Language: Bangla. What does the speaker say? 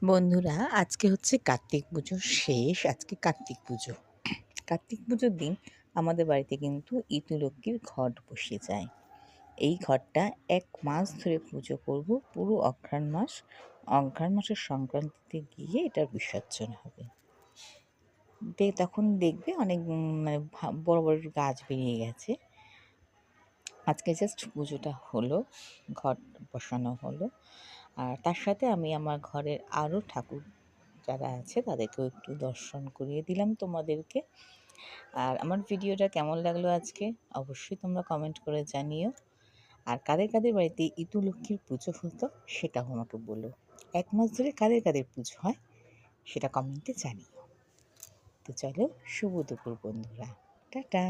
বন্ধুরা, আজকে হচ্ছে কার্তিক পুজোর শেষ। আজকে কার্তিক পুজো। কার্তিক পুজোর দিন আমাদের বাড়িতে কিন্তু ইতুলক্ষ্মীর ঘট বসে যায়। এই ঘটটা ১ মাস ধরে পুজো করব, পুরো অঘ্রাণ মাস। অঘ্রাণ মাসের সংক্রান্তিতে গিয়ে এটার বিসর্জন হবে। তখন দেখবে অনেক মানে বড় বড় গাছ বেরিয়ে গেছে। আজকে জাস্ট পুজোটা হলো, ঘট বসানো হলো। আর তার সাথে আমি আমার ঘরের আরও ঠাকুর যারা আছে তাদেরকেও একটু দর্শন করিয়ে দিলাম তোমাদেরকে। আর আমার ভিডিওটা কেমন লাগলো আজকে অবশ্যই তোমরা কমেন্ট করে জানিও। আর কাদের কাদের বাড়িতে ইতুলক্ষ্মীর পুজো হতো সেটাও আমাকে বলো। ১ মাস ধরে কাদের কাদের পুজো হয় সেটা কমেন্টে জানিও। তো চলো, শুভ দুপুর বন্ধুরা, টাটা।